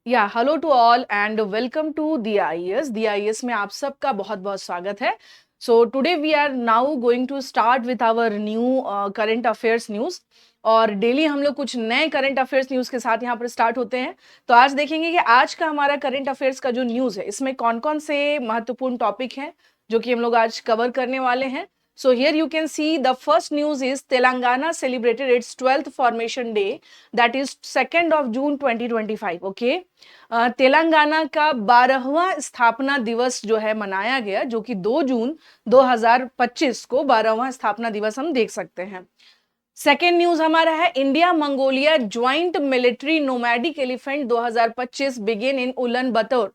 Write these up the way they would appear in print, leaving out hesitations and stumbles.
या hello to all and welcome to the IAS में आप सबका बहुत बहुत स्वागत है। So today we are now going to start with our new current affairs news. और डेली हम लोग कुछ नए करंट अफेयर्स न्यूज़ के साथ यहाँ पर स्टार्ट होते हैं। तो आज देखेंगे कि आज का हमारा करंट अफेयर्स का जो न्यूज़ है इसमें कौन कौन से महत्वपूर्ण टॉपिक हैं जो कि हम लोग आज कवर करने वाले हैं। So here you can see the first news is Telangana celebrated its 12th formation day, that is 2nd of June 2025. Okay. Telangana का 12वां स्थापना दिवस जो है मनाया गया, जो कि 2 जून 2025 को 12वां स्थापना दिवस हम देख सकते हैं। सेकेंड न्यूज हमारा है India Mongolia joint military nomadic elephant 2025 begin in Ulaanbaatar.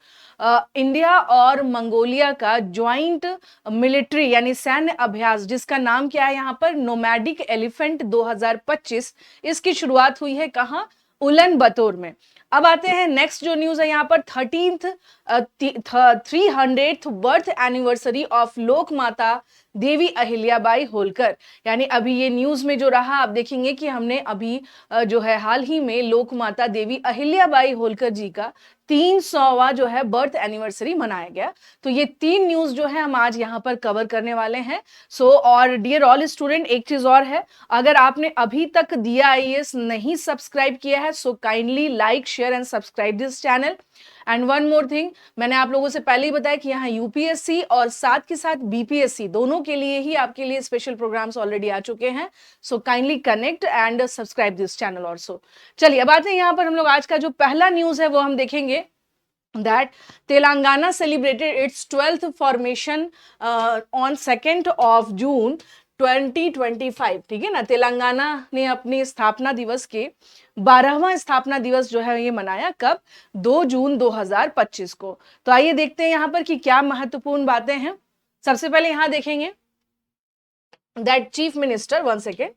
India और मंगोलिया का ज्वाइंट मिलिट्री यानी सैन्य अभ्यास जिसका नाम क्या है यहाँ पर नोमैडिक एलिफेंट 2025, इसकी शुरुआत हुई है कहाँ? उलन बतौर में। अब आते हैं नेक्स्ट जो न्यूज है यहाँ पर 300th बर्थ एनिवर्सरी ऑफ लोक माता देवी अहिल्याबाई होलकर। यानी अभी ये न्यूज में जो रहा आप देखेंगे कि हमने अभी जो है हाल ही में लोक माता देवी अहिल्याबाई होलकर जी का 300वां जो है बर्थ एनिवर्सरी मनाया गया। तो ये 3 न्यूज जो है हम आज यहाँ पर कवर करने वाले हैं। और डियर ऑल स्टूडेंट, एक चीज और है, अगर आपने अभी तक दिया आईएएस नहीं सब्सक्राइब किया है so kindly like share and subscribe this channel. And one more thing, मैंने आप लोगों से पहले ही बताया कि यहाँ यूपीएससी और साथ के साथ बीपीएससी दोनों के लिए ही आपके लिए स्पेशल प्रोग्राम्स ऑलरेडी आ चुके हैं। So kindly connect and subscribe this channel also. चलिए अब आते हैं यहाँ पर हम लोग आज का जो पहला न्यूज है वो हम देखेंगे that Telangana celebrated its 12th formation on 2nd of June 2025। ठीक है ना, तेलंगाना ने अपनी स्थापना दिवस के 12वां स्थापना दिवस जो है ये मनाया कब? 2 जून 2025 को। तो आइए देखते हैं यहाँ पर कि क्या महत्वपूर्ण बातें हैं। सबसे पहले यहाँ देखेंगे that chief minister, one second,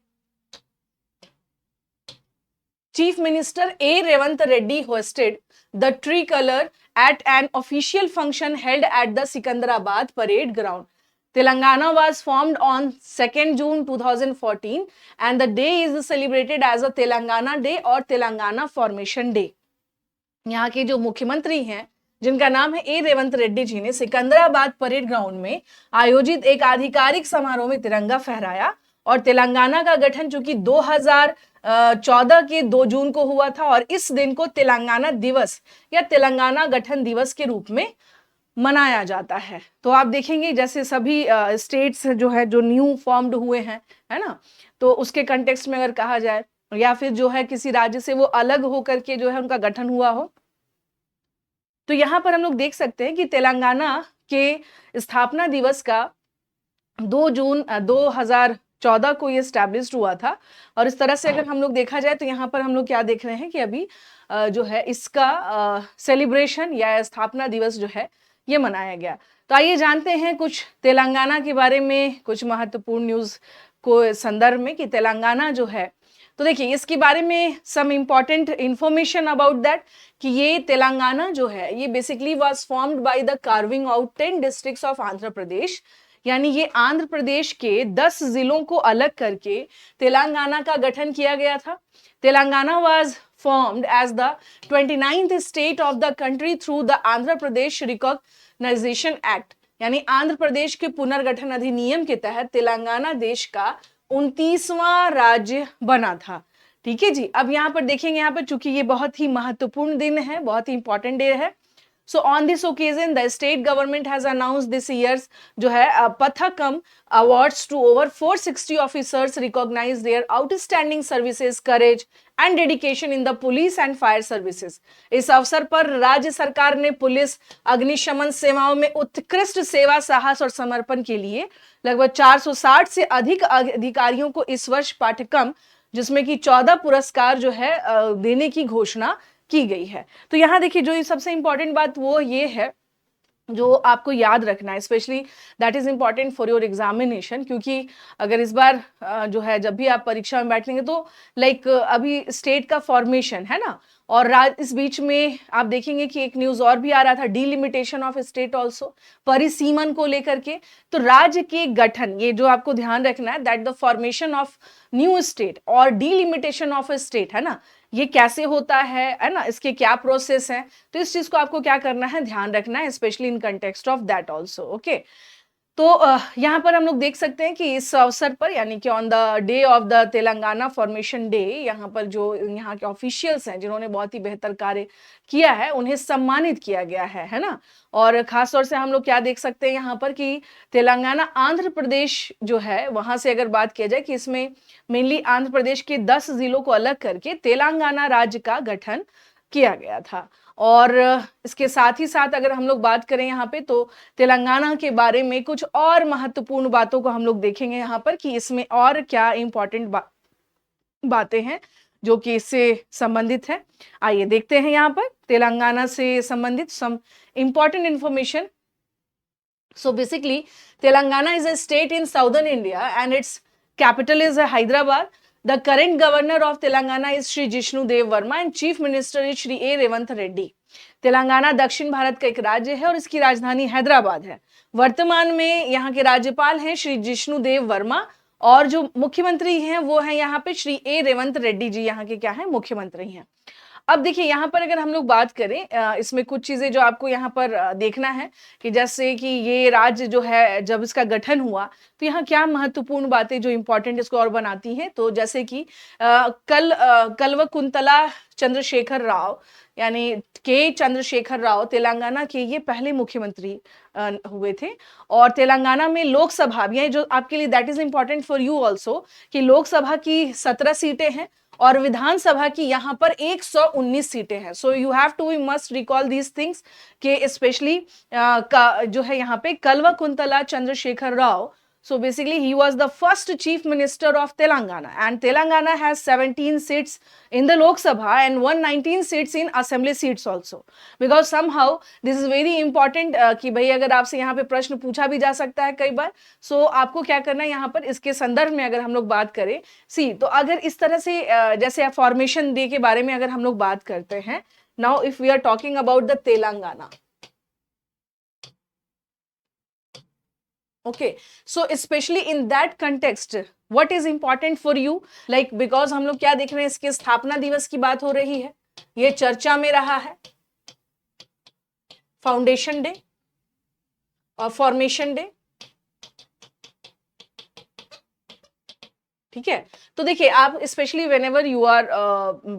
Chief Minister A. Revanth Reddy hosted the tricolor at an official function held at the Sikandrabad Parade Ground. Telangana was formed on 2nd June 2014 and the day is celebrated as a Telangana Day or Telangana Formation Day. यहाँ के जो मुख्यमंत्री हैं जिनका नाम है ए रेवंत रेड्डी जी ने Secunderabad parade ground में आयोजित एक आधिकारिक समारोह में तिरंगा फहराया। और तेलंगाना का गठन चूंकि 2014 के 2 जून को हुआ था और इस दिन को तेलंगाना दिवस या तेलंगाना गठन दिवस के रूप में मनाया जाता है। तो आप देखेंगे जैसे सभी स्टेट्स जो है जो न्यू फॉर्म्ड हुए हैं, है ना, तो उसके कंटेक्स्ट में अगर कहा जाए या फिर जो है किसी राज्य से वो अलग होकर के जो है उनका गठन हुआ हो, तो यहाँ पर हम लोग देख सकते हैं कि तेलंगाना के स्थापना दिवस का 2 जून 2014 को ये स्टैब्लिश्ड हुआ था। और इस तरह से अगर हम लोग देखा जाए तो यहाँ पर हम लोग क्या देख रहे हैं कि अभी जो है इसका सेलिब्रेशन या स्थापना दिवस जो है ये मनाया गया। तो आइए जानते हैं कुछ तेलंगाना के बारे में, कुछ महत्वपूर्ण न्यूज़ को संदर्भ में कि तेलंगाना जो है, तो देखिए इसके बारे में some important information about that कि ये तेलंगाना जो है ये basically was formed by the carving out 10 districts of Andhra Pradesh. यानी ये आंध्र प्रदेश के 10 जिलों को अलग करके तेलंगाना का गठन किया गया था। Telangana was formed as the 29th state of the country through the Andhra Pradesh recognisation act. यानी आंध्र प्रदेश के पुनर्गठन अधिनियम के तहत तेलंगाना देश का 29वां राज्य बना था। ठीक है जी। अब यहाँ पर देखेंगे, यहाँ पर चूंकि ये बहुत ही महत्वपूर्ण दिन है, बहुत ही इंपॉर्टेंट डे है। So on this occasion, the state government has announced this year's जो है Pathakam awards to over 460 officers recognize their outstanding services, courage and dedication in the police and fire services। इस अवसर पर राज्य सरकार ने police अग्निशमन सेवाओं में उत्कृष्ट सेवा, साहस और समर्पण के लिए लगभग 460 से अधिक अधिकारियों को इस वर्ष पाठ्यक्रम जिसमें कि 14 पुरस्कार जो है देने की घोषणा की गई है। तो यहाँ देखिए जो सबसे इंपॉर्टेंट बात वो ये है जो आपको याद रखना है, specially that is important for your examination, क्योंकि अगर इस बार जो है जब भी आप परीक्षा में बैठेंगे तो लाइक अभी स्टेट का फॉर्मेशन है ना, और इस बीच में आप देखेंगे कि एक न्यूज और भी आ रहा था, डीलिमिटेशन ऑफ स्टेट ऑल्सो, परिसीमन को लेकर के। तो राज्य के गठन, ये जो आपको ध्यान रखना है that the formation of new state और डीलिमिटेशन ऑफ स्टेट है ना, ये कैसे होता है ना, इसके क्या प्रोसेस है, तो इस चीज को आपको क्या करना है, ध्यान रखना है, specially in context of that also. Okay, तो यहाँ पर हम लोग देख सकते हैं कि इस अवसर पर यानी कि on the day of the Telangana formation day, यहाँ पर जो यहाँ के ऑफिशियल्स हैं जिन्होंने बहुत ही बेहतर कार्य किया है उन्हें सम्मानित किया गया है ना। और खास तौर से हम लोग क्या देख सकते हैं यहाँ पर कि तेलंगाना आंध्र प्रदेश जो है वहां से अगर बात किया जाए कि इसमें मेनली आंध्र प्रदेश के 10 जिलों को अलग करके तेलंगाना राज्य का गठन किया गया था। और इसके साथ ही साथ अगर हम लोग बात करें यहाँ पे तो तेलंगाना के बारे में कुछ और महत्वपूर्ण बातों को हम लोग देखेंगे यहाँ पर कि इसमें और क्या इंपॉर्टेंट बातें हैं जो कि इससे संबंधित है। आइए देखते हैं यहाँ पर तेलंगाना से संबंधित some important information. So basically, Telangana is a state in southern India and its capital is Hyderabad. The current governor of Telangana is Shri Jishnu Dev Verma and chief minister is Shri A. Revant Reddy. Telangana दक्षिण भारत का एक राज्य है और इसकी राजधानी हैदराबाद है। वर्तमान में यहाँ के राज्यपाल हैं श्री जिष्णु देव वर्मा और जो मुख्यमंत्री हैं वो हैं यहाँ पे श्री ए रेवंत रेड्डी जी, यहाँ के क्या हैं, मुख्यमंत्री हैं। अब देखिए यहाँ पर अगर हम लोग बात करें इसमें कुछ चीजें जो आपको यहाँ पर देखना है कि जैसे कि ये राज्य जो है जब इसका गठन हुआ तो यहाँ क्या महत्वपूर्ण बातें जो इंपॉर्टेंट इसको और बनाती हैं, तो जैसे कि कल्वकुंतला चंद्रशेखर राव यानी के चंद्रशेखर राव तेलंगाना के ये पहले मुख्यमंत्री हुए थे। और तेलंगाना में लोकसभा ये जो आपके लिए that is important for you also कि लोकसभा की 17 सीटें हैं और विधानसभा की यहाँ पर 119 सीटें हैं। So you have to must recall these things के स्पेशली जो है यहाँ पे Kalvakuntla Chandrashekhar Rao. So basically he was the first chief minister of Telangana and Telangana has 17 seats in the Lok Sabha and 119 seats in assembly seats also, because somehow this is very important कि भाई अगर आपसे यहाँ पे प्रश्न पूछा भी जा सकता है कई बार। So आपको क्या करना है यहाँ पर इसके संदर्भ में अगर हम लोग बात करें तो अगर इस तरह से जैसे फॉर्मेशन डे के बारे में अगर हम लोग बात करते हैं, now if we are talking about the Telangana, okay, so especially in that context what is important for you, like because हम लोग क्या देख रहे हैं, इसके स्थापना दिवस की बात हो रही है, ये चर्चा में रहा है, फाउंडेशन डे और फॉर्मेशन डे, ठीक है। तो देखिए आप specially whenever you are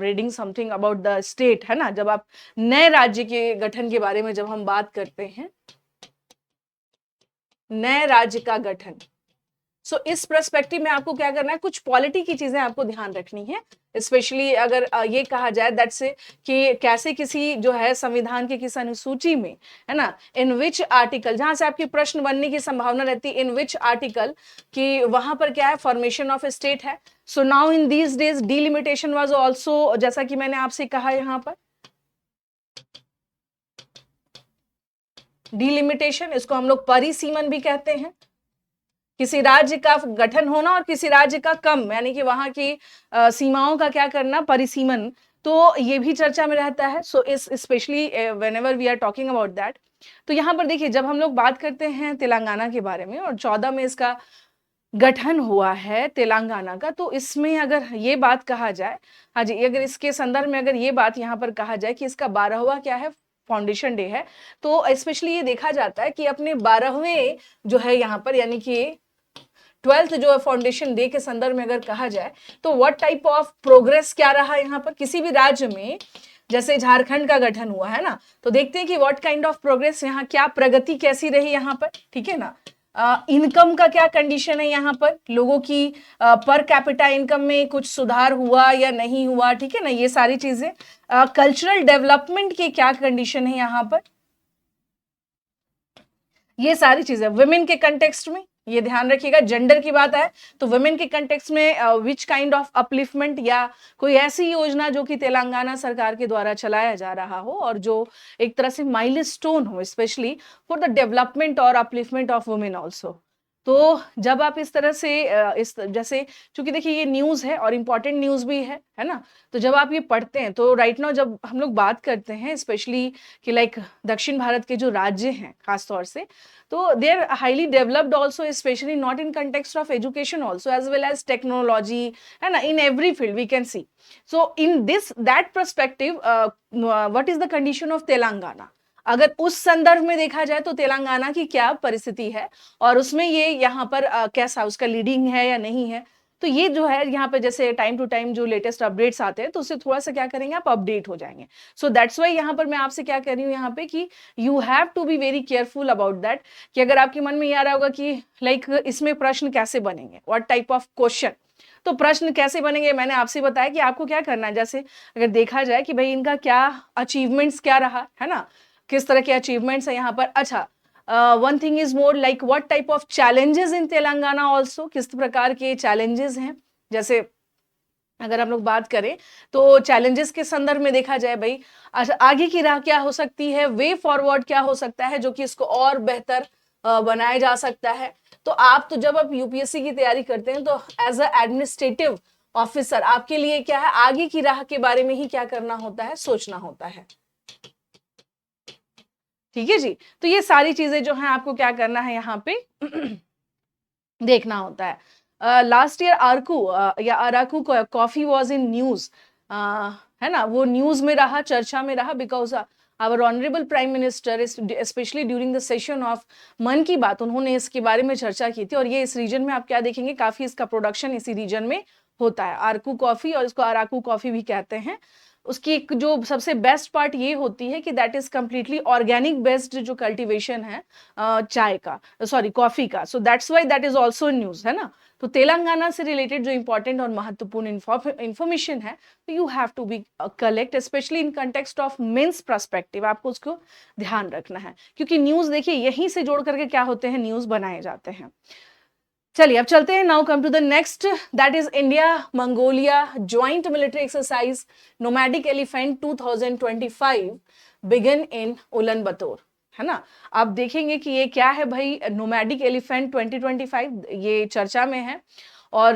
reading something about the state, है ना, जब आप नए राज्य के गठन के बारे में जब हम बात करते हैं, नए राज्य का गठन, सो इस पर्सपेक्टिव में आपको क्या करना है, कुछ पॉलिटी की चीजें आपको ध्यान रखनी है। स्पेशली अगर ये कहा जाए दैट से कि कैसे किसी जो है संविधान के किस अनुसूची में, है ना, इन विच आर्टिकल, जहां से आपके प्रश्न बनने की संभावना रहती है, इन विच आर्टिकल कि वहां पर क्या है, फॉर्मेशन ऑफ स्टेट है। So now in these days delimitation was also, जैसा कि मैंने आपसे कहा यहाँ पर डिलिमिटेशन, इसको हम लोग परिसीमन भी कहते हैं, किसी राज्य का गठन होना और किसी राज्य का कम यानी कि वहां की सीमाओं का क्या करना, परिसीमन, तो ये भी चर्चा में रहता है। सो इस specially whenever we are talking about that, तो यहाँ पर देखिए जब हम लोग बात करते हैं तेलंगाना के बारे में और 14 में इसका गठन हुआ है तेलंगाना का, तो इसमें अगर ये बात कहा जाए, हाँ जी, अगर इसके संदर्भ में अगर ये बात यहाँ पर कहा जाए कि इसका 12वां क्या है, फाउंडेशन डे है, तो स्पेशली ये देखा जाता है कि अपने 12वें जो है यहाँ पर यानी कि 12th जो है फाउंडेशन डे के संदर्भ में अगर कहा जाए तो व्हाट टाइप ऑफ प्रोग्रेस क्या रहा यहाँ पर किसी भी राज्य में, जैसे झारखंड का गठन हुआ है ना, तो देखते हैं कि व्हाट काइंड ऑफ प्रोग्रेस यहाँ, क्या प्रगति कैसी रही यहाँ पर, ठीक है ना। इनकम का क्या कंडीशन है यहाँ पर, लोगों की पर कैपिटा इनकम में कुछ सुधार हुआ या नहीं हुआ, ठीक है ना, ये सारी चीजें। कल्चरल डेवलपमेंट की क्या कंडीशन है यहाँ पर, ये सारी चीजें। वुमेन के कंटेक्स्ट में ये ध्यान रखिएगा, जेंडर की बात है तो वुमेन के कंटेक्स्ट में विच काइंड ऑफ अपलिफ्टमेंट या कोई ऐसी योजना जो कि तेलंगाना सरकार के द्वारा चलाया जा रहा हो और जो एक तरह से माइलस्टोन हो स्पेशली फॉर द डेवलपमेंट और अपलिफ्टमेंट ऑफ वुमेन ऑल्सो। तो जब आप इस तरह से इस जैसे, चूंकि देखिए ये न्यूज़ है और इम्पोर्टेंट न्यूज़ भी है ना? तो जब आप ये पढ़ते हैं तो राइट नाउ जब हम लोग बात करते हैं स्पेशली कि लाइक दक्षिण भारत के जो राज्य हैं खास तौर से, तो they are highly developed also, specially not in context of education also as well as technology, है ना? In every field we can see. So in this that perspective what is the condition of Telangana? अगर उस संदर्भ में देखा जाए तो तेलंगाना की क्या परिस्थिति है और उसमें ये यहाँ पर कैसा उसका लीडिंग है या नहीं है, तो ये जो है यहाँ पे जैसे टाइम टू टाइम जो लेटेस्ट अपडेट्स आते हैं तो उससे थोड़ा सा क्या करेंगे आप अपडेट हो जाएंगे। सो दैट्स वाई यहाँ पर मैं आपसे क्या कह रही हूँ यहाँ पे कि you have to be very careful about that, कि अगर आपके मन में ये आ रहा होगा कि लाइक इसमें प्रश्न कैसे बनेंगे, व्हाट टाइप ऑफ क्वेश्चन, तो प्रश्न कैसे बनेंगे मैंने आपसे बताया कि आपको क्या करना है। जैसे अगर देखा जाए कि भाई इनका क्या अचीवमेंट्स क्या रहा है ना, किस तरह के अचीवमेंट्स है यहाँ पर। अच्छा, one thing is more like what type of challenges in Telangana also, किस प्रकार के चैलेंजेस हैं। जैसे अगर हम लोग बात करें तो चैलेंजेस के संदर्भ में देखा जाए भाई, अच्छा आगे की राह क्या हो सकती है, वे फॉरवर्ड क्या हो सकता है जो कि इसको और बेहतर बनाया जा सकता है। तो आप तो जब आप यूपीएससी की तैयारी करते हैं तो एज अ एडमिनिस्ट्रेटिव ऑफिसर आपके लिए क्या है, आगे की राह के बारे में ही क्या करना होता है, सोचना होता है। ठीक है जी, तो ये सारी चीजें जो हैं आपको क्या करना है यहाँ पे देखना होता है। लास्ट ईयर आरकू या Araku coffee was in news, है ना, वो न्यूज में रहा, चर्चा में रहा, because our honourable prime minister specially during the session of Mann ki बात उन्होंने इसके बारे में चर्चा की थी। और ये इस रीजन में आप क्या देखेंगे, काफी इसका प्रोडक्शन इसी रीजन में होता है, आरकू कॉफी, और इसको अराकू कॉफी भी कहते हैं। उसकी एक जो सबसे बेस्ट पार्ट ये होती है कि that is completely organic based जो कल्टीवेशन है चाय का, सॉरी कॉफी का। So that's why that is also news, है ना। तो तेलंगाना से रिलेटेड जो इंपॉर्टेंट और महत्वपूर्ण इंफॉर्मेशन है तो you have to be collect, specially in context of mains perspective, आपको उसको ध्यान रखना है, क्योंकि न्यूज देखिए यहीं से जोड़ करके क्या होते हैं, न्यूज बनाए जाते हैं। चलिए अब चलते हैं, now come to the next, that is India Mongolia joint military exercise nomadic elephant 2025 begin in Ulaanbaatar, है ना। आप देखेंगे कि ये क्या है भाई, नोमैडिक एलिफेंट 2025 ये चर्चा में है। और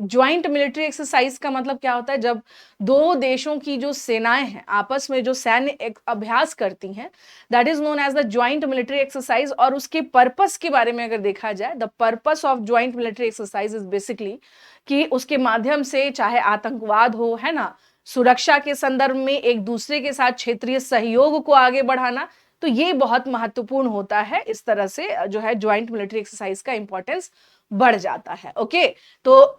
ज्वाइंट मिलिट्री एक्सरसाइज का मतलब क्या होता है, जब दो देशों की जो सेनाएं हैं आपस में जो सैन्य अभ्यास करती हैं, that is known as the joint military exercise. और उसके पर्पस के बारे में अगर देखा जाए, the purpose of joint military exercise is basically कि उसके माध्यम से चाहे आतंकवाद हो, है ना, सुरक्षा के संदर्भ में एक दूसरे के साथ क्षेत्रीय सहयोग को आगे बढ़ाना, तो ये बहुत महत्वपूर्ण होता है। इस तरह से जो है ज्वाइंट मिलिट्री एक्सरसाइज का इंपॉर्टेंस बढ़ जाता है। ओके, तो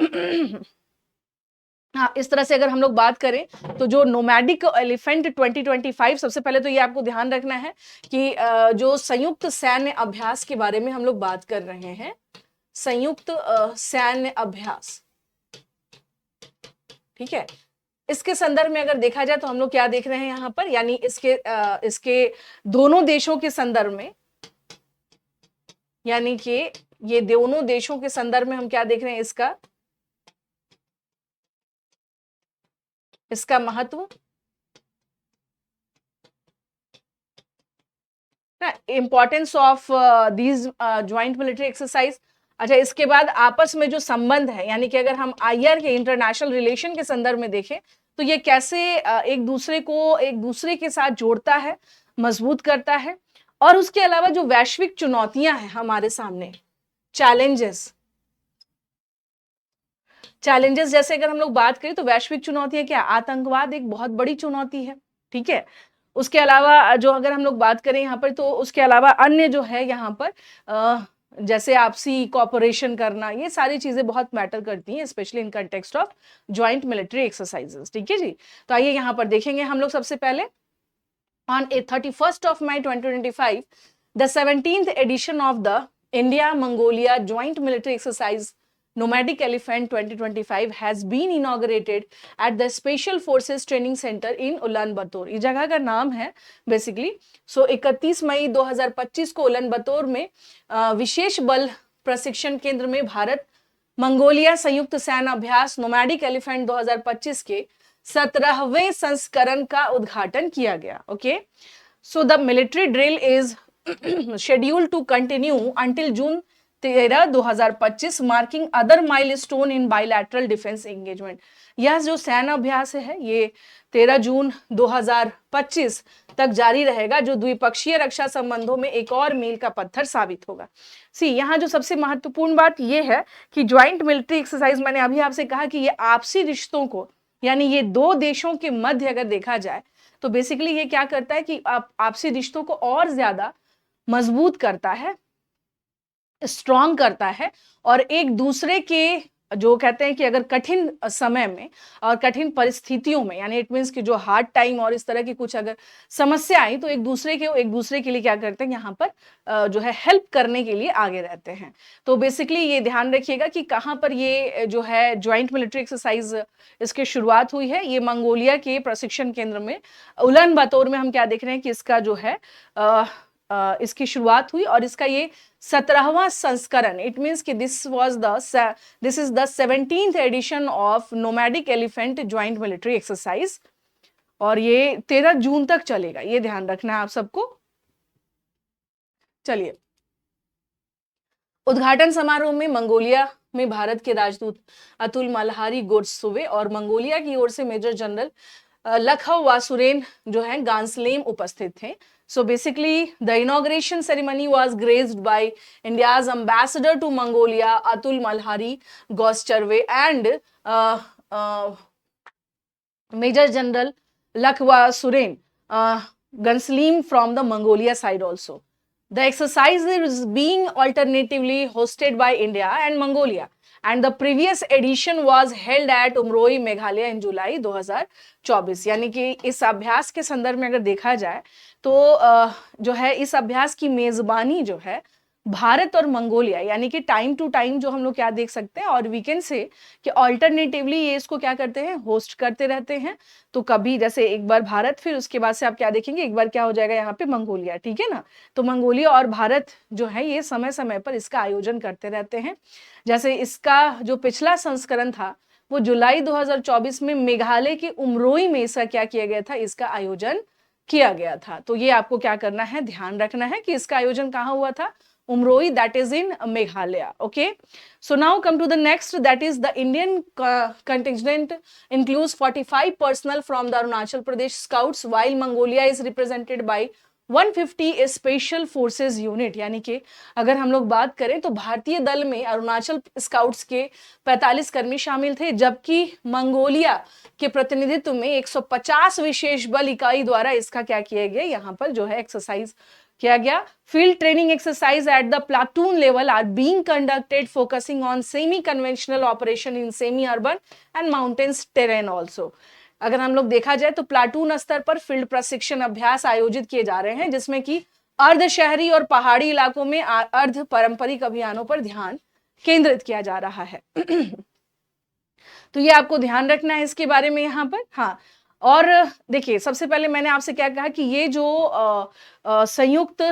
हाँ, इस तरह से अगर हम लोग बात करें तो जो नोमैडिक एलिफेंट 2025, सबसे पहले तो ये आपको ध्यान रखना है कि जो संयुक्त सैन्य अभ्यास के बारे में हम लोग बात कर रहे हैं, संयुक्त सैन्य अभ्यास, ठीक है। इसके संदर्भ में अगर देखा जाए तो हम लोग क्या देख रहे हैं यहाँ पर, यानी इसके दोनों देशों के संदर्भ में, यानी कि ये दोनों देशों के संदर्भ में हम क्या देख रहे हैं, इसका महत्व, importance of these joint military exercise. अच्छा, इसके बाद आपस में जो संबंध है, यानी कि अगर हम आईआर के इंटरनेशनल रिलेशन के संदर्भ में देखें तो ये कैसे एक दूसरे के साथ जोड़ता है, मजबूत करता है। और उसके अलावा जो वैश्विक चुनौतियां हैं हमारे सामने, चैलेंजेस जैसे अगर हम लोग बात करें तो वैश्विक चुनौतियां क्या, आतंकवाद एक बहुत बड़ी चुनौती है, ठीक है। उसके अलावा जो अगर हम लोग बात करें यहाँ पर, तो उसके अलावा अन्य जो है यहाँ पर जैसे आपसी कॉपरेशन करना, ये सारी चीजें बहुत मैटर करती हैं, specially in context of joint military exercises, ठीक है जी। तो आइए यहाँ पर देखेंगे हम लोग सबसे पहले, on 31st of May 2025 the 17th edition of the India Mongolia joint military exercise Nomadic Elephant 2025 has been inaugurated at the Special Forces Training Center in Ulaanbaatar। इस जगह का नाम है बेसिकली। 31 मई 2025 को उलानबतौर में विशेष बल प्रशिक्षण केंद्र में भारत मंगोलिया संयुक्त सैन्य अभ्यास नोमैडिक एलिफेंट 2025 के 17वें संस्करण का उद्घाटन किया गया। Okay, so the military drill is scheduled to continue until June 13/2025 marking other milestone in bilateral defence engagement. यह जो सैन्य अभ्यास है ये 13 जून 2025 तक जारी रहेगा, जो द्विपक्षीय रक्षा संबंधों में एक और मील का पत्थर साबित होगा। यहाँ जो सबसे महत्वपूर्ण बात यह है कि ज्वाइंट मिलिट्री एक्सरसाइज, मैंने अभी आपसे कहा कि ये आपसी रिश्तों को, यानी ये दो देशों के मध्य अगर देखा जाए तो बेसिकली ये क्या करता है कि आपसी रिश्तों को और ज्यादा मजबूत करता है, स्ट्रॉन्ग करता है, और एक दूसरे के जो कहते हैं कि अगर कठिन समय में और कठिन परिस्थितियों में, यानी इट मीन्स कि जो हार्ड टाइम और इस तरह की कुछ अगर समस्या आई तो एक दूसरे के लिए क्या करते हैं, यहाँ पर जो है हेल्प करने के लिए आगे रहते हैं। तो बेसिकली ये ध्यान रखिएगा कि कहाँ पर ये जो है ज्वाइंट मिलिट्री एक्सरसाइज इसकी शुरुआत हुई है। ये मंगोलिया के प्रशिक्षण केंद्र में उलान बातोर में हम क्या देख रहे हैं कि इसका जो है इसकी शुरुआत हुई, और इसका ये 17वां संस्करण, इट मीन्स कि this is the 17th edition of nomadic elephant joint military exercise, और ये 13 जून तक चलेगा, ये ध्यान रखना है आप सबको। चलिए, उद्घाटन समारोह में मंगोलिया में भारत के राजदूत अतुल मल्हारी गोडसुवे और मंगोलिया की ओर से मेजर जनरल लखव वासुरेन जो है गांसलेम उपस्थित थे। So basically, the inauguration ceremony was graced by India's ambassador to Mongolia, Atul Malhari Goscharve, and Major General Lakhwa Suren Gansleem from the Mongolia side also. The exercise is being alternatively hosted by India and Mongolia, and the previous edition was held at Umroi Meghalaya in July 2024। यानी कि इस अभ्यास के संदर्भ में अगर देखा जाए तो जो है इस अभ्यास की मेजबानी जो है भारत और मंगोलिया, यानी कि टाइम टू टाइम जो हम लोग क्या देख सकते हैं, और वीकेंड से कि ऑल्टरनेटिवली ये इसको क्या करते हैं, होस्ट करते रहते हैं। तो कभी जैसे एक बार भारत, फिर उसके बाद से आप क्या देखेंगे, एक बार क्या हो जाएगा यहाँ पे मंगोलिया, ठीक है ना। तो मंगोलिया और भारत जो है ये समय समय पर इसका आयोजन करते रहते हैं। जैसे इसका जो पिछला संस्करण था वो जुलाई 2024 में मेघालय के उमरोई में इसका क्या किया गया था, इसका आयोजन किया गया था। तो ये आपको क्या करना है, ध्यान रखना है कि इसका आयोजन कहाँ हुआ था, Umroi, that is in Meghalaya. Okay, so now come to the next, that is the Indian contingent includes 45 personnel from the Arunachal Pradesh Scouts, while Mongolia is represented by 150 special forces unit. यानी कि अगर हम लोग बात करें तो भारतीय दल में अरुणाचल स्काउट्स के 45 कर्मी शामिल थे, जबकि मंगोलिया के प्रतिनिधित्व में 150 विशेष बल इकाई द्वारा इसका क्या किया गया, यहाँ पर जो है एक्सरसाइज किया गया। Field training exercise at the platoon level are being conducted focusing on semi conventional operation in semi urban and mountains terrain also. अगर हम लोग देखा जाए तो प्लाटून स्तर पर फील्ड प्रशिक्षण अभ्यास आयोजित किए जा रहे हैं, जिसमें कि अर्ध शहरी और पहाड़ी इलाकों में अर्ध पारंपरिक अभियानों पर ध्यान केंद्रित किया जा रहा है। तो ये आपको ध्यान रखना है इसके बारे में यहाँ पर। हाँ, और देखिए सबसे पहले मैंने आपसे क्या कहा कि ये जो संयुक्त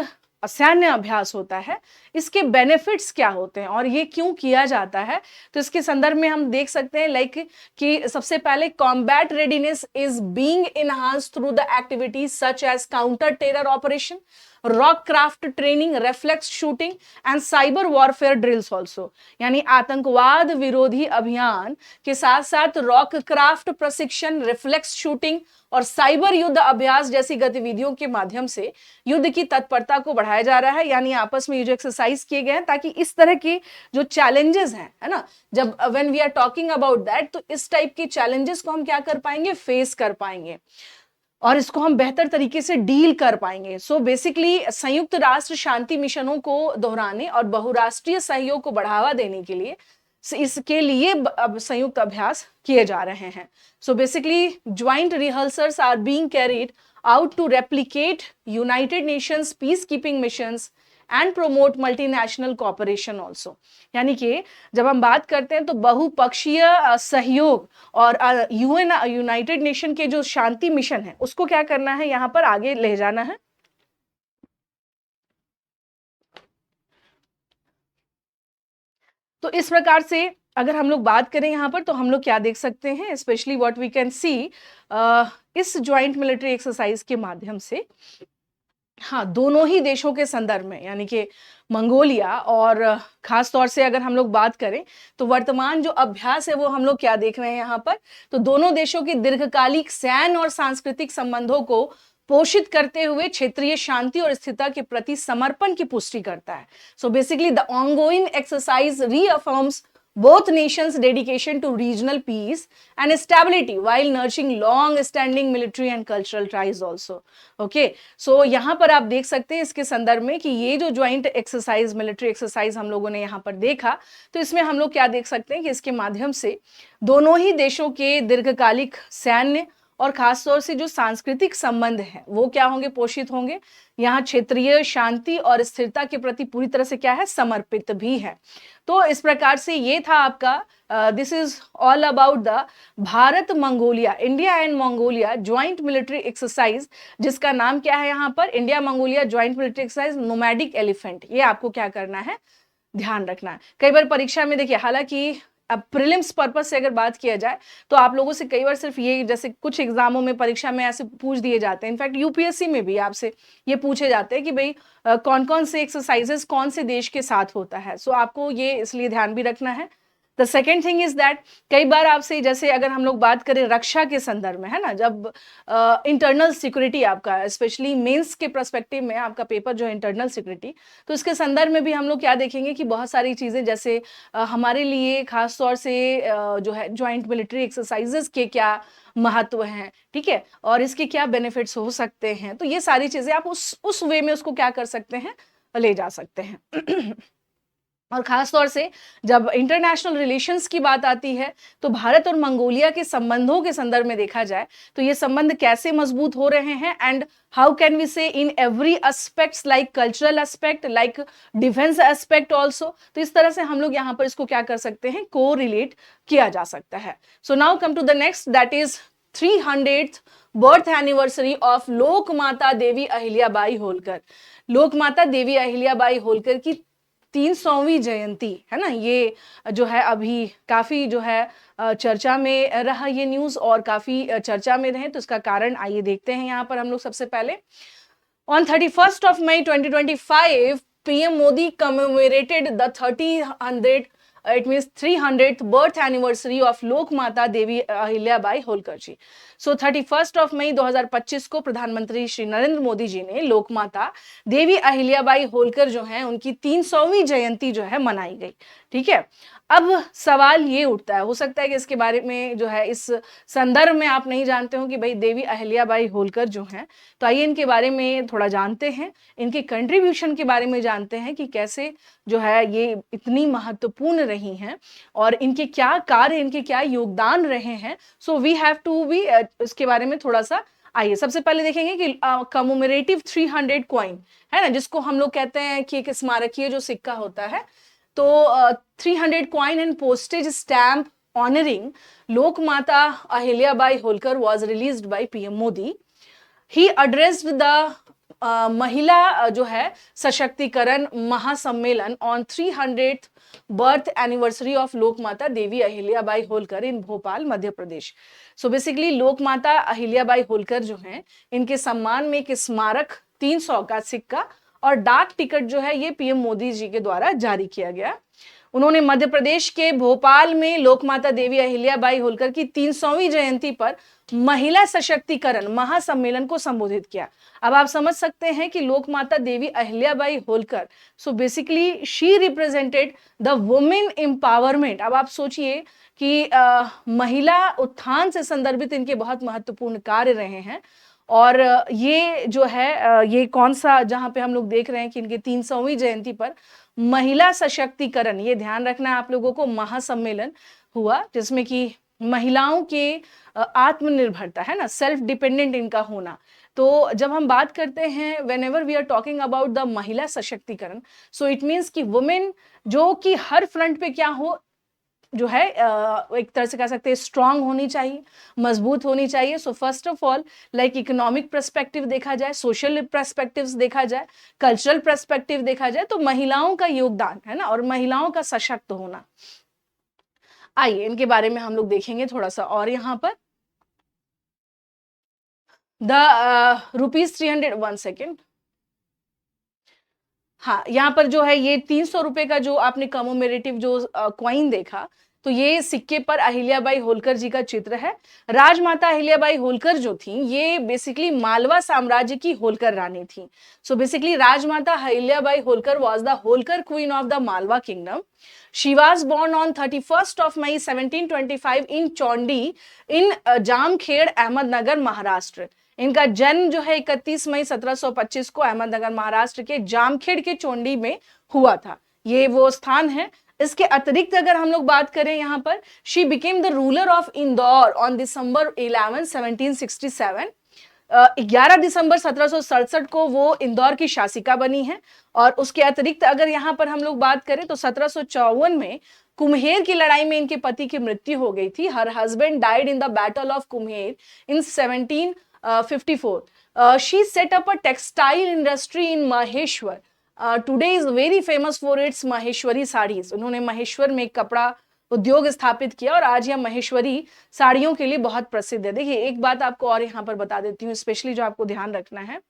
सैन्य अभ्यास होता है इसके बेनिफिट्स क्या होते हैं और ये क्यों किया जाता है, तो इसके संदर्भ में हम देख सकते हैं लाइक कि सबसे पहले combat readiness is being enhanced through the activities such as counter terror operation, rock craft training, reflex shooting and cyber warfare drills also. यानी आतंकवाद विरोधी अभियान के साथ साथ रॉक क्राफ्ट प्रशिक्षण, रिफ्लेक्स शूटिंग और साइबर युद्ध अभ्यास जैसी गतिविधियों के माध्यम से युद्ध की तत्परता को बढ़ाया जा रहा है। यानी आपस में ये जो एक्सरसाइज किए गए हैं ताकि इस तरह के जो चैलेंजेस हैं, है ना, जब when we are talking about that, तो इस टाइप के चैलेंजेस को हम क्या कर पाएंगे, फेस कर पाएंगे और इसको हम बेहतर तरीके से डील कर पाएंगे। सो बेसिकली संयुक्त राष्ट्र शांति मिशनों को दोहराने और बहुराष्ट्रीय सहयोग को बढ़ावा देने के लिए इसके लिए अब संयुक्त अभ्यास किए जा रहे हैं। So basically joint rehearsals are being carried out to replicate United Nations peace keeping missions and promote multinational cooperation also. यानी कि जब हम बात करते हैं तो बहुपक्षीय सहयोग और यूएन यूनाइटेड नेशन के जो शांति मिशन है उसको क्या करना है, यहाँ पर आगे ले जाना है। तो इस प्रकार से अगर हम लोग बात करें यहाँ पर तो हम लोग क्या देख सकते हैं, specially what we can see इस ज्वाइंट मिलिट्री एक्सरसाइज के माध्यम से हाँ, दोनों ही देशों के संदर्भ में, यानी कि मंगोलिया और खास तौर से अगर हम लोग बात करें तो वर्तमान जो अभ्यास है वो हम लोग क्या देख रहे हैं यहाँ पर, तो दोनों देशों के दीर्घकालिक सैन्य और सांस्कृतिक संबंधों को पोषित करते हुए क्षेत्रीय शांति और स्थिरता के प्रति समर्पण की पुष्टि करता है. So basically the ongoing exercise रीअफर्म्स both nations' dedication to regional peace and stability while nurturing long-standing military and cultural ties also. Okay, so यहाँ पर आप देख सकते हैं इसके संदर्भ में कि ये जो ज्वाइंट एक्सरसाइज, मिलिट्री एक्सरसाइज हम लोगों ने यहाँ पर देखा, तो इसमें हम लोग क्या देख सकते हैं कि इसके माध्यम से दोनों ही देशों के दीर्घकालिक सैन्य और खासतौर से जो सांस्कृतिक संबंध हैं वो क्या होंगे, पोषित होंगे. यहाँ क्षेत्रीय शांति और स्थिरता के प्रति पूरी तरह से क्या है, समर्पित भी है. तो इस प्रकार से ये था आपका this is all about the Bharat Mongolia, India and Mongolia joint military exercise, जिसका नाम क्या है यहाँ पर, India Mongolia joint military exercise nomadic elephant. ये आपको क्या करना है, ध्यान रखना है. कई बार परीक्षा में देखिए, हालांकि अब प्रीलिम्स पर्पज से अगर बात किया जाए तो आप लोगों से कई बार सिर्फ ये, जैसे कुछ एग्जामों में, परीक्षा में ऐसे पूछ दिए जाते हैं, इनफैक्ट यूपीएससी में भी आपसे ये पूछे जाते हैं कि भाई कौन कौन से एक्सरसाइजेस कौन से देश के साथ होता है. सो आपको ये इसलिए ध्यान भी रखना है. The second thing is that कई बार आपसे, जैसे अगर हम लोग बात करें रक्षा के संदर्भ में, है ना, जब इंटरनल सिक्योरिटी आपका, स्पेशली मेंस के पर्सपेक्टिव में आपका पेपर जो है इंटरनल सिक्योरिटी, तो इसके संदर्भ में भी हम लोग क्या देखेंगे कि बहुत सारी चीज़ें, जैसे हमारे लिए खास तौर से जो है ज्वाइंट मिलिट्री एक्सरसाइजेस के क्या महत्व हैं, ठीक है, और इसके क्या बेनिफिट्स हो सकते हैं. तो ये सारी चीज़ें आप उस वे में उसको क्या कर सकते हैं, ले जा सकते हैं. और खास तौर से जब इंटरनेशनल रिलेशंस की बात आती है तो भारत और मंगोलिया के संबंधों के संदर्भ में देखा जाए तो ये संबंध कैसे मजबूत हो रहे हैं, एंड हाउ कैन वी से in every aspects, like cultural aspect, like defence aspect also. तो इस तरह से हम लोग यहाँ पर इसको क्या कर सकते हैं, को रिलेट किया जा सकता है. So now come to the next, that is 300th birth anniversary of Lokmata Devi Ahilyabai Holkar. Lokmata Devi Ahilyabai Holkar की 300वीं जयंती, है ना, ये जो है अभी काफी जो है चर्चा में रहा ये न्यूज, और काफी चर्चा में रहे. तो इसका कारण आइए देखते हैं यहाँ पर हम लोग. सबसे पहले on 31st of May 2025 PM Modi commemorated the 300th birth anniversary of लोक माता देवी अहिल्याबाई होलकर जी. सो 31st of May 2025 को प्रधानमंत्री श्री नरेंद्र मोदी जी ने लोक माता देवी अहिल्याबाई होलकर जो है उनकी 300वीं जयंती जो है मनाई गई. ठीक है, अब सवाल ये उठता है, हो सकता है कि इसके बारे में जो है इस संदर्भ में आप नहीं जानते हो कि भाई देवी अहिल्याबाई होलकर जो हैं, तो आइए इनके बारे में थोड़ा जानते हैं, इनके कंट्रीब्यूशन के बारे में जानते हैं कि कैसे जो है ये इतनी महत्वपूर्ण रही हैं और इनके क्या कार्य, इनके क्या योगदान रहे हैं. So we have to be इसके बारे में थोड़ा सा. आइए सबसे पहले देखेंगे कि कमोमेरेटिव 300 कॉइन है ना, जिसको हम लोग कहते हैं कि एक स्मारकीय जो सिक्का होता है, तो 300 coin and postage stamp honouring लोक माता Ahilyabai Holkar was released by PM Modi. He addressed the महिला जो है सशक्तिकरण महासम्मेलन on 300th birth anniversary of लोक माता देवी अहिल्याबाई होलकर इन भोपाल मध्य प्रदेश. सो बेसिकली लोक माता अहिल्याबाई होलकर जो हैं, इनके सम्मान में एक स्मारक 300 का सिक्का और डाक टिकट जो है ये पीएम मोदी जी के द्वारा जारी किया गया. उन्होंने मध्य प्रदेश के भोपाल में लोक माता देवी अहिल्याबाई होलकर की 300वीं जयंती पर महिला सशक्तिकरण महासम्मेलन को संबोधित किया. अब आप समझ सकते हैं कि Lok Mata Devi Ahilyabai Holkar, so basically she represented the women empowerment. अब आप सोचिए कि महिला उत्थान से संदर्भित इनके बहुत महत्वपूर्ण कार्य रहे हैं. और ये जो है ये कौन सा, जहां पे हम लोग देख रहे हैं कि इनके 300वीं जयंती पर महिला सशक्तिकरण, ये ध्यान रखना है आप लोगों को, महासम्मेलन हुआ जिसमें कि महिलाओं के आत्मनिर्भरता, है ना, सेल्फ डिपेंडेंट इनका होना. तो जब हम बात करते हैं whenever we are talking about the महिला सशक्तिकरण, सो इट मीन्स कि वुमेन जो कि हर फ्रंट पे क्या हो, जो है एक तरह से कह सकते हैं स्ट्रांग होनी चाहिए, मजबूत होनी चाहिए. So first of all like economic perspective देखा जाए, सोशल पर्सपेक्टिव्स देखा जाए, कल्चरल पर्सपेक्टिव देखा जाए, तो महिलाओं का योगदान, है ना, और महिलाओं का सशक्त होना. आइए इनके बारे में हम लोग देखेंगे थोड़ा सा. और यहाँ पर द रुपीज 300, 1 सेकेंड, हाँ, यहाँ पर जो है ये 300 रुपए का जो आपने कमोमेरेटिव जो कॉइन देखा, तो ये सिक्के पर अहिल्याबाई होलकर जी का चित्र है। राजमाता अहिल्याबाई होलकर जो थी, ये बेसिकली मालवा साम्राज्य की होलकर रानी थी। So basically Rajmata Ahilyabai Holkar was the Holkar queen of the Malwa kingdom. She was born on 31st of May 1725 in Chondi in Jamkhed Ahmednagar Maharashtra. इनका जन्म जो है 31 मई 1725 को अहमदनगर महाराष्ट्र के जामखेड़ के चौंडी में हुआ था. ये वो स्थान है. इसके अतिरिक्त अगर हम लोग बात करें यहाँ पर, she became the ruler of Indore on December 11 1767. 11 दिसंबर 1767 को वो इंदौर की शासिका बनी है. और उसके अतिरिक्त अगर यहाँ पर हम लोग बात करें तो 1754 में कुम्हेर की लड़ाई में इनके पति की मृत्यु हो गई थी. Her husband died in the battle of Kumher in 1754. She set up a textile industry in Maheshwar. Today is very famous for its Maheshwari sarees. उन्होंने महेश्वर में कपड़ा उद्योग स्थापित किया और आज यह महेश्वरी साड़ियों के लिए बहुत प्रसिद्ध है. देखिए एक बात आपको और यहाँ पर बता देती हूँ, स्पेशली जो आपको ध्यान रखना है,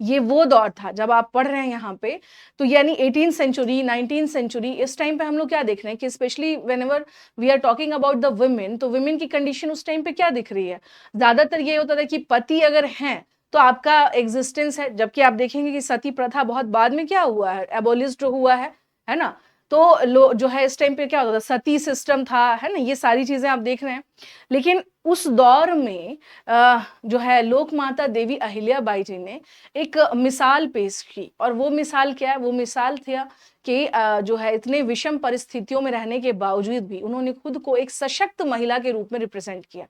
ये वो दौर था जब आप पढ़ रहे हैं यहाँ पे, तो यानी 18th सेंचुरी 19th सेंचुरी, इस टाइम पे हम लोग क्या देख रहे हैं कि specially whenever we are talking about the women, तो वुमेन की कंडीशन उस टाइम पे क्या दिख रही है. ज्यादातर ये होता था कि पति अगर हैं तो आपका एग्जिस्टेंस है, जबकि आप देखेंगे कि सती प्रथा बहुत बाद में क्या हुआ है, एबोलिश्ड हुआ है ना. तो जो है इस टाइम पे क्या होता था, सती सिस्टम था, है ना, ये सारी चीजें आप देख रहे हैं. लेकिन उस दौर में जो है लोक माता देवी अहिल्याबाई जी ने एक मिसाल पेश की. और वो मिसाल क्या है, वो मिसाल था कि जो है इतने विषम परिस्थितियों में रहने के बावजूद भी उन्होंने खुद को एक सशक्त महिला के रूप में रिप्रेजेंट किया.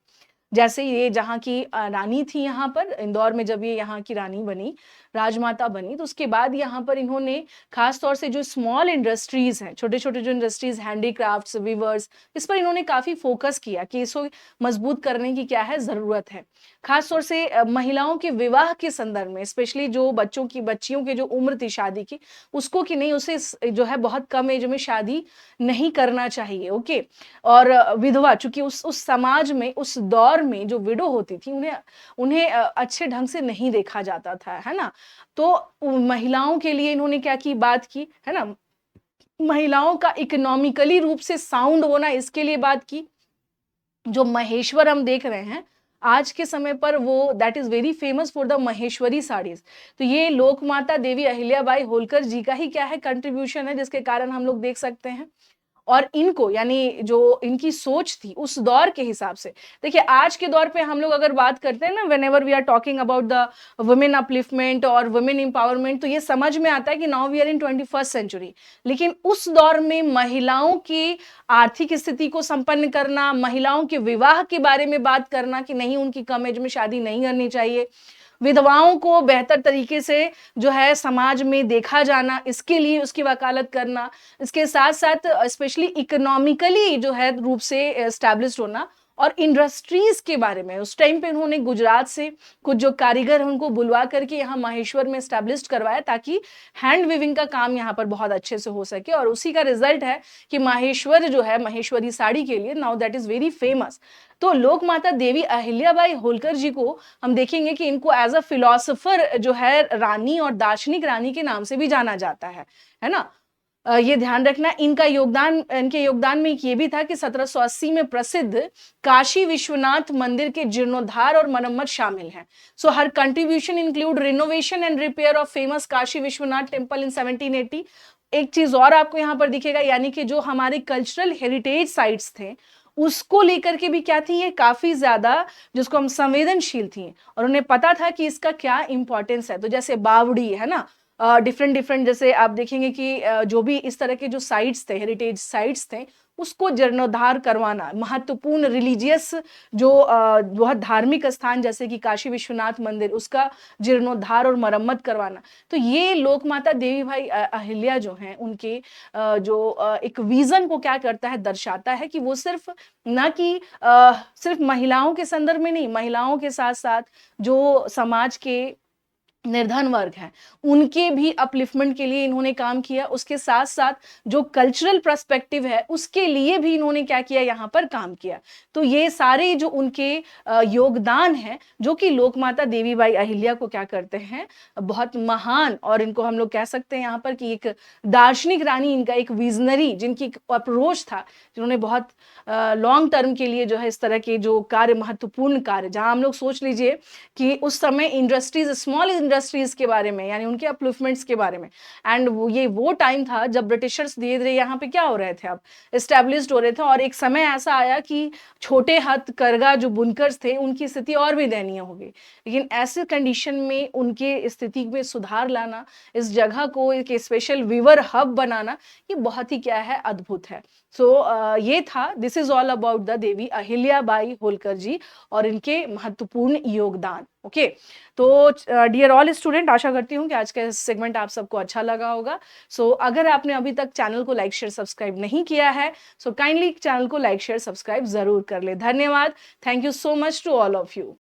जैसे ये जहाँ की रानी थी, यहाँ पर इंदौर में जब ये यहाँ की रानी बनी, राजमाता बनी, तो उसके बाद यहाँ पर इन्होंने खास तौर से जो स्मॉल इंडस्ट्रीज हैं, छोटे छोटे जो इंडस्ट्रीज, हैंडीक्राफ्ट्स, वीवर्स, इस पर इन्होंने काफी फोकस किया कि इसको मजबूत करने की क्या है, जरूरत है. खास तौर से महिलाओं के विवाह के संदर्भ में, स्पेशली जो बच्चियों की जो उम्र थी शादी की, उसको कि नहीं, उसे जो है बहुत कम एज में शादी नहीं करना चाहिए. ओके. और विधवा, चूंकि उस समाज में, उस दौर में जो विडो होती थी, उन्हें अच्छे ढंग से नहीं देखा जाता था, है ना. तो महिलाओं के लिए इन्होंने क्या की, बात की, है ना, महिलाओं का इकोनॉमिकली रूप से साउंड होना, इसके लिए बात की. जो महेश्वर हम देख रहे हैं आज के समय पर, वो that is very famous for the Maheshwari saris. तो ये लोकमाता देवी अहिल्याबाई होलकर जी का ही क्या है, कंट्रीब्यूशन है, जिसके कारण हम लोग देख सकते हैं. और इनको, यानी जो इनकी सोच थी उस दौर के हिसाब से, देखिए आज के दौर पे हम लोग अगर बात करते हैं ना, whenever we are talking about the women upliftment और वुमेन एम्पावरमेंट, तो ये समझ में आता है कि now we are in 21st century. लेकिन उस दौर में महिलाओं की आर्थिक स्थिति को संपन्न करना, महिलाओं के विवाह के बारे में बात करना कि नहीं, उनकी कम एज में शादी नहीं करनी चाहिए, विधवाओं को बेहतर तरीके से जो है समाज में देखा जाना, इसके लिए उसकी वकालत करना, इसके साथ साथ स्पेशली इकोनॉमिकली जो है रूप से एस्टैब्लिश्ड होना. और इंडस्ट्रीज के बारे में उस टाइम पे उन्होंने गुजरात से कुछ जो कारीगर हैं उनको बुलवा करके यहाँ महेश्वर में एस्टैब्लिश करवाया, ताकि हैंड वीविंग का काम यहाँ पर बहुत अच्छे से हो सके. और उसी का रिजल्ट है कि महेश्वर जो है महेश्वरी साड़ी के लिए now that is very famous. तो लोक माता देवी अहिल्याबाई होलकर जी को हम देखेंगे कि इनको एज अ फिलोसोफर जो है रानी और दार्शनिक रानी के नाम से भी जाना जाता है ना. ये ध्यान रखना, इनके योगदान में ये भी था कि 1780 में प्रसिद्ध काशी विश्वनाथ मंदिर के जीर्णोद्धार और मरम्मत शामिल हैं. So her contribution include renovation and repair of famous Kashi Vishwanath temple in 1780. एक चीज और आपको यहाँ पर दिखेगा, यानी कि जो हमारे कल्चरल हेरिटेज साइट्स थे उसको लेकर के भी क्या थी, ये काफी ज्यादा जिसको हम संवेदनशील थी, और उन्हें पता था कि इसका क्या इंपॉर्टेंस है. तो जैसे बावड़ी है ना, डिफरेंट जैसे आप देखेंगे कि जो भी इस तरह के जो साइट्स थे, हेरिटेज साइट्स थे, उसको जीर्णोद्धार करवाना, महत्वपूर्ण रिलीजियस जो बहुत धार्मिक स्थान जैसे कि काशी विश्वनाथ मंदिर, उसका जीर्णोद्धार और मरम्मत करवाना. तो ये लोकमाता देवी भाई अहिल्या जो हैं, उनके जो एक विजन को क्या करता है, दर्शाता है कि वो सिर्फ ना कि सिर्फ महिलाओं के संदर्भ में नहीं, महिलाओं के साथ साथ जो समाज के निर्धन वर्ग हैं, उनके भी अपलिफ्टमेंट के लिए इन्होंने काम किया। उसके साथ-साथ जो कल्चरल पर्सपेक्टिव है, उसके लिए भी इन्होंने क्या किया, यहाँ पर काम किया। तो ये सारे जो उनके योगदान हैं, जो कि लोकमाता देवीबाई अहिल्या को क्या करते हैं, बहुत महान, और इनको हम लोग कह सकते हैं यहाँ पर कि एक दार्शनिक रानी, इनका एक विज़नरी, जिनकी एक अप्रोच था, जिन्होंने बहुत लॉन्ग टर्म के लिए जो है इस तरह के जो कार्य, महत्वपूर्ण कार्य, जहाँ हम लोग सोच लीजिए कि उस समय इंडस्ट्रीज, स्मॉल इंडस्ट्रीज के बारे में, यानी उनके अपलिफ्टमेंट्स के बारे में, एंड वो टाइम था जब ब्रिटिशर्स धीरे धीरे यहाँ पे क्या हो रहे थे, अब एस्टेब्लिश्ड हो रहे थे, और एक समय ऐसा आया कि छोटे हाथ करगा जो बुनकर्स थे, उनकी स्थिति और भी दयनीय हो गई। लेकिन ऐसे कंडीशन में उनके स्थिति में सुधार लाना, इस जगह को एक स्पेशल वीवर हब बनाना, ये बहुत ही क्या है, अद्भुत है। ये था, this is all about the Devi Ahilyabai Holkar ji और इनके महत्वपूर्ण योगदान। ओके, तो डियर ऑल स्टूडेंट, आशा करती हूँ कि आज का सेगमेंट आप सबको अच्छा लगा होगा। अगर आपने अभी तक चैनल को लाइक शेयर सब्सक्राइब नहीं किया है, काइंडली चैनल को लाइक शेयर सब्सक्राइब जरूर कर ले। धन्यवाद। Thank you so much to all of you.